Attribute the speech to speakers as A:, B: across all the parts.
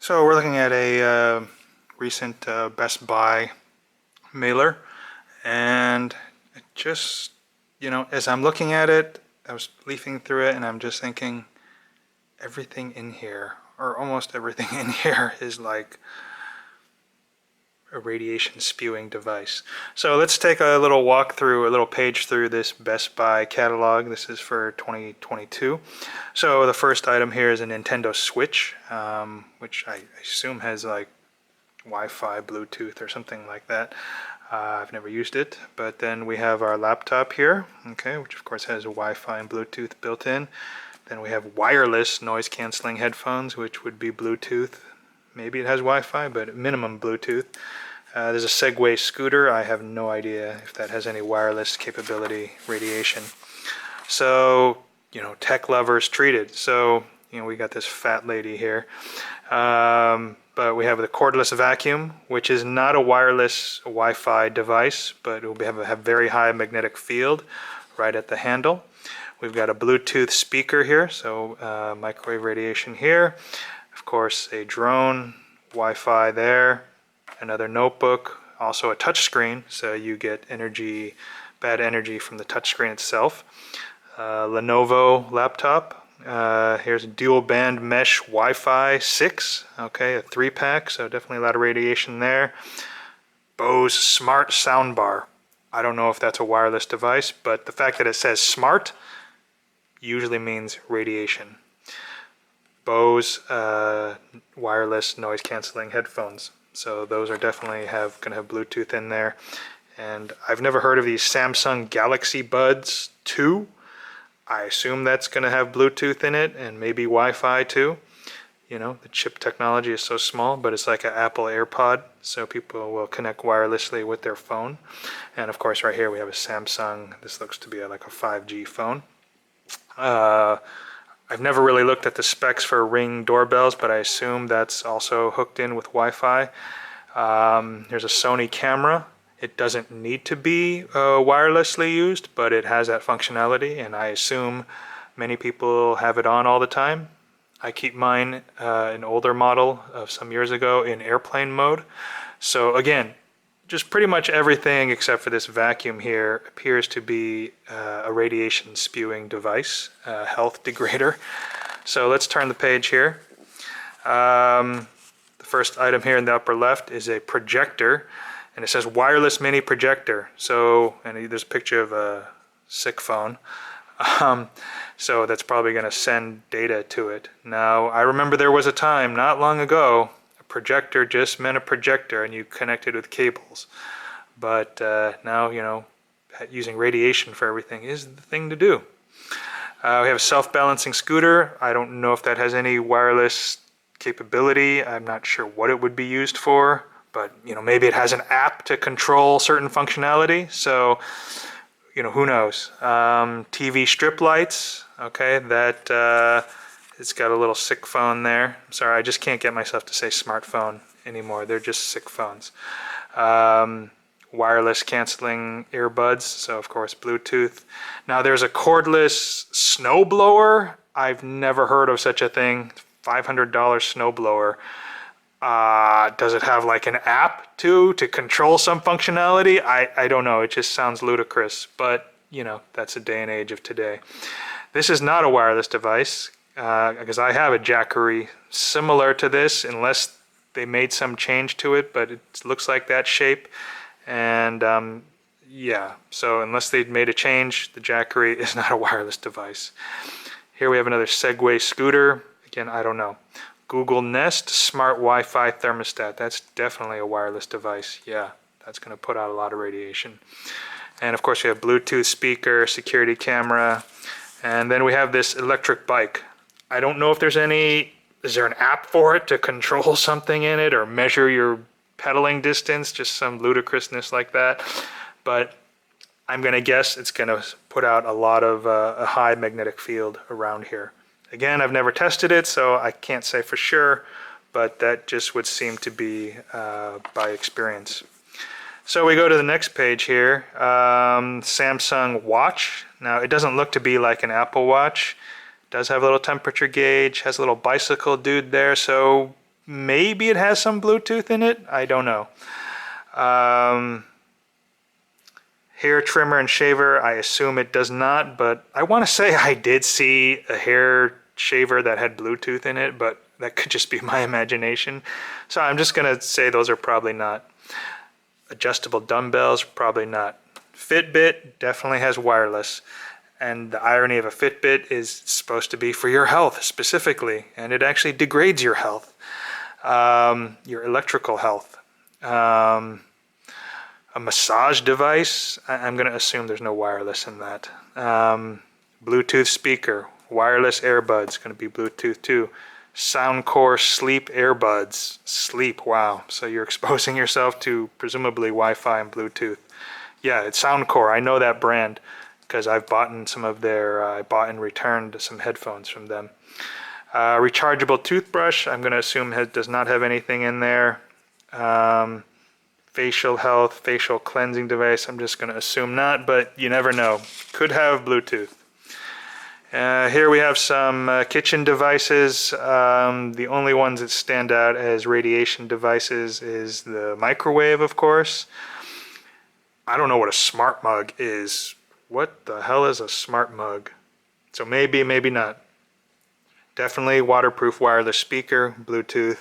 A: So we're looking at a recent Best Buy mailer, and it just, as I'm looking at it, I was leafing through it and I'm just thinking everything in here, or almost everything in here, is like a radiation spewing device. So let's take a little walk through, a little page through this Best Buy catalog. This is for 2022. So the first item here is a Nintendo Switch, which I assume has like Wi-Fi, Bluetooth, or something like that. I've never used it. But then we have our laptop here, okay, which of course has Wi-Fi and Bluetooth built in. Then we have wireless noise canceling headphones, which would be Bluetooth. Maybe it has Wi-Fi, but at minimum Bluetooth. There's a Segway scooter. I have no idea if that has any wireless capability, radiation. So, tech lovers treated. So, we got this fat lady here. But we have the cordless vacuum, which is not a wireless Wi-Fi device, but it will have very high magnetic field right at the handle. We've got a Bluetooth speaker here, so microwave radiation here. Of course, a drone, Wi-Fi there, another notebook, also a touch screen, so you get bad energy from the touch screen itself. Lenovo laptop. Here's a dual band mesh Wi-Fi 6, okay, a 3-pack, so definitely a lot of radiation there. Bose smart soundbar. I don't know if that's a wireless device, but the fact that it says smart usually means radiation. Bose wireless noise canceling headphones. So those are definitely gonna have Bluetooth in there. And I've never heard of these Samsung Galaxy Buds 2. I assume that's gonna have Bluetooth in it and maybe Wi-Fi too. The chip technology is so small, but it's like an Apple AirPod, so people will connect wirelessly with their phone. And of course right here we have a Samsung. This looks to be like a 5G phone. I've never really looked at the specs for Ring doorbells, but I assume that's also hooked in with Wi-Fi. There's a Sony camera. It doesn't need to be wirelessly used, but it has that functionality, and I assume many people have it on all the time. I keep mine, an older model of some years ago, in airplane mode. So again, just pretty much everything except for this vacuum here appears to be a radiation spewing device, a health degrader. So let's turn the page here. The first item here in the upper left is a projector, and it says wireless mini projector. So, and there's a picture of a sick phone. So that's probably going to send data to it. Now, I remember there was a time not long ago projector just meant a projector and you connected with cables, but now using radiation for everything is the thing to do. We have a self-balancing scooter. I don't know if that has any wireless capability. I'm not sure what it would be used for, but maybe it has an app to control certain functionality, so who knows. TV strip lights, okay, that it's got a little sick phone there. I'm sorry, I just can't get myself to say smartphone anymore. They're just sick phones. Wireless canceling earbuds, so of course Bluetooth. Now there's a cordless snowblower. I've never heard of such a thing. $500 snowblower. Does it have like an app to control some functionality? I don't know. It just sounds ludicrous, but that's a day and age of today. This is not a wireless device. Because I have a Jackery similar to this, unless they made some change to it, but it looks like that shape. And yeah, so unless they made a change, the Jackery is not a wireless device. Here we have another Segway scooter. Again, I don't know. Google Nest Smart Wi-Fi thermostat. That's definitely a wireless device. Yeah, that's going to put out a lot of radiation. And of course we have Bluetooth speaker, security camera, and then we have this electric bike. I don't know if is there an app for it to control something in it or measure your pedaling distance, just some ludicrousness like that. But I'm going to guess it's going to put out a lot of a high magnetic field around here. Again, I've never tested it, so I can't say for sure, but that just would seem to be by experience. So we go to the next page here, Samsung watch. Now it doesn't look to be like an Apple Watch. Does have a little temperature gauge, has a little bicycle dude there, so maybe it has some Bluetooth in it. I don't know. Hair trimmer and shaver, I assume it does not, but I want to say I did see a hair shaver that had Bluetooth in it, but that could just be my imagination. So I'm just going to say those are probably not. Adjustable dumbbells, probably not. Fitbit definitely has wireless. And the irony of a Fitbit is supposed to be for your health specifically, and it actually degrades your health, your electrical health. A massage device, I'm going to assume there's no wireless in that. Bluetooth speaker, wireless earbuds, going to be Bluetooth too. Soundcore sleep earbuds, sleep, wow. So you're exposing yourself to presumably Wi-Fi and Bluetooth. Yeah, it's Soundcore, I know that brand because I've bought some of their, I bought and returned some headphones from them. Rechargeable toothbrush, I'm going to assume does not have anything in there. Facial health, facial cleansing device, I'm just going to assume not, but you never know. Could have Bluetooth. Here we have some kitchen devices. The only ones that stand out as radiation devices is the microwave, of course. I don't know what a smart mug is. What the hell is a smart mug? So maybe, maybe not. Definitely waterproof wireless speaker, Bluetooth,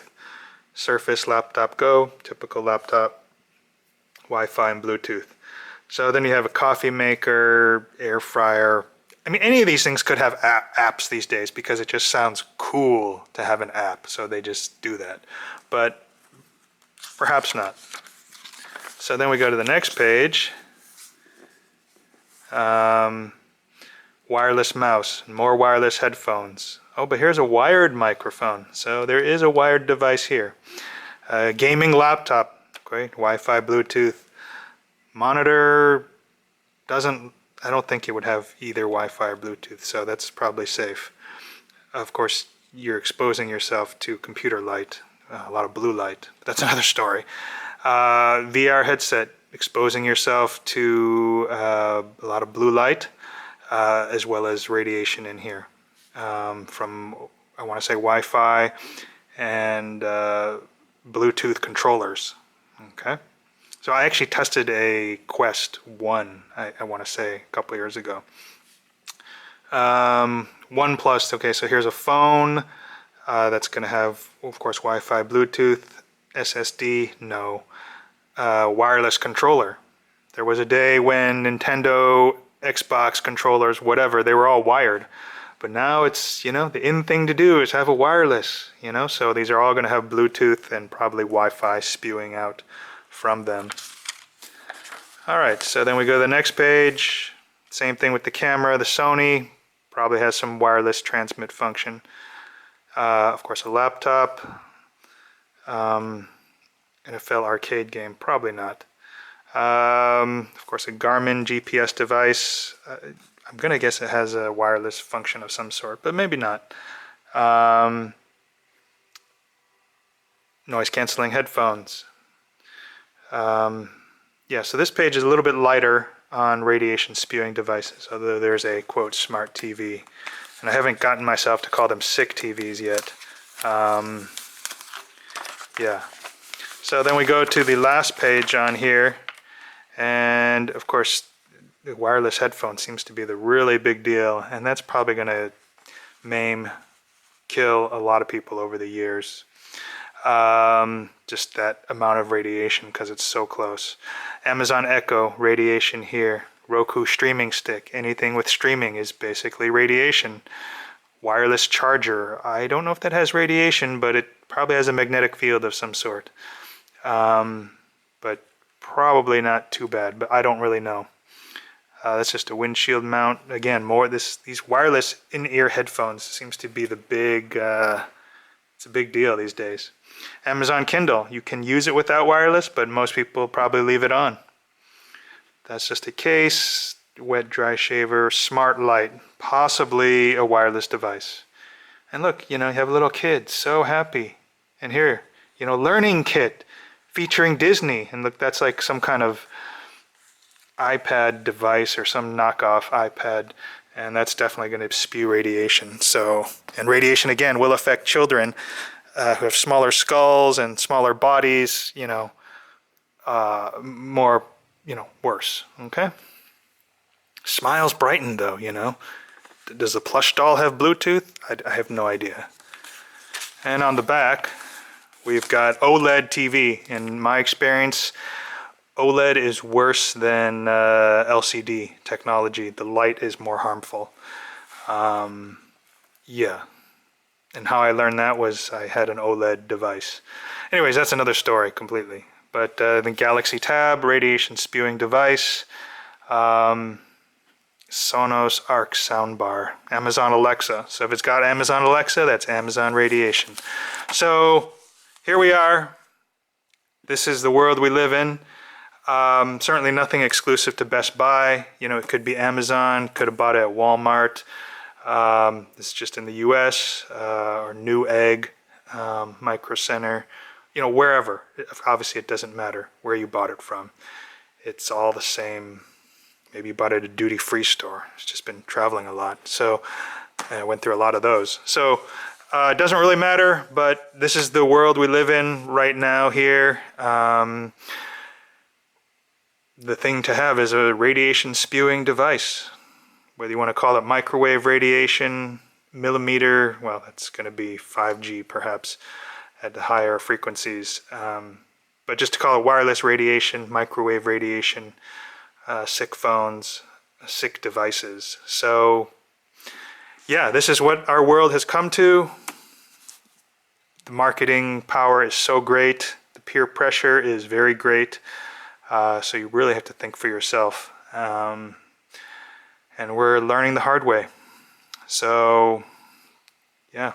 A: Surface Laptop Go, typical laptop, Wi-Fi and Bluetooth. So then you have a coffee maker, air fryer. I mean, any of these things could have apps these days because it just sounds cool to have an app. So they just do that. But perhaps not. So then we go to the next page. Wireless mouse, more wireless headphones. Oh, but here's a wired microphone. So there is a wired device here. Gaming laptop, great, Wi-Fi, Bluetooth. Monitor doesn't, I don't think it would have either Wi-Fi or Bluetooth, so that's probably safe. Of course, you're exposing yourself to computer light, a lot of blue light. That's another story. VR headset, exposing yourself to a lot of blue light, as well as radiation in here from, I want to say, Wi-Fi and Bluetooth controllers. Okay, so I actually tested a Quest 1, I want to say, a couple years ago. OnePlus, okay, so here's a phone that's going to have, of course, Wi-Fi, Bluetooth, SSD, no. Wireless controller. There was a day when Nintendo, Xbox controllers, whatever, they were all wired. But now it's, you know, the in thing to do is have a wireless, you know, so these are all going to have Bluetooth and probably Wi-Fi spewing out from them. All right, so then we go to the next page. Same thing with the camera. The Sony probably has some wireless transmit function. Of course, a laptop. NFL arcade game, probably not. Of course, a Garmin GPS device. I'm going to guess it has a wireless function of some sort, but maybe not. Noise canceling headphones. Yeah, so this page is a little bit lighter on radiation spewing devices, although there's a, quote, smart TV. And I haven't gotten myself to call them sick TVs yet. Yeah. So then we go to the last page on here, and of course the wireless headphone seems to be the really big deal, and that's probably going to maim, kill a lot of people over the years. Just that amount of radiation because it's so close. Amazon Echo, radiation here. Roku streaming stick, anything with streaming is basically radiation. Wireless charger, I don't know if that has radiation, but it probably has a magnetic field of some sort. But probably not too bad, but I don't really know. That's just a windshield mount. Again, these wireless in-ear headphones seems to be the big, it's a big deal these days. Amazon Kindle, you can use it without wireless, but most people probably leave it on. That's just a case, wet dry shaver, smart light, possibly a wireless device. And look, you know, you have a little kid, so happy. And here, you know, learning kit featuring Disney. And look, that's like some kind of iPad device or some knockoff iPad. And that's definitely going to spew radiation. So, and radiation again will affect children. who have smaller skulls and smaller bodies, more, worse. Okay? Smiles brighten though, Does the plush doll have Bluetooth? I have no idea. And on the back, we've got OLED TV. In my experience, OLED is worse than LCD technology. The light is more harmful. Yeah. And how I learned that was I had an OLED device. Anyways, that's another story completely. But the Galaxy Tab, radiation spewing device, Sonos Arc soundbar, Amazon Alexa. So if it's got Amazon Alexa, that's Amazon radiation. So here we are. This is the world we live in. Certainly nothing exclusive to Best Buy. It could be Amazon, could have bought it at Walmart. This is just in the US, or Newegg, Micro Center, wherever. Obviously it doesn't matter where you bought it from. It's all the same. Maybe you bought it at a duty-free store. It's just been traveling a lot. So I went through a lot of those. So it doesn't really matter, but this is the world we live in right now here. The thing to have is a radiation spewing device. Whether you want to call it microwave radiation, millimeter, well, that's going to be 5G perhaps at the higher frequencies. But just to call it wireless radiation, microwave radiation, sick phones, sick devices. So yeah, this is what our world has come to. The marketing power is so great. The peer pressure is very great. So you really have to think for yourself. And we're learning the hard way. So yeah.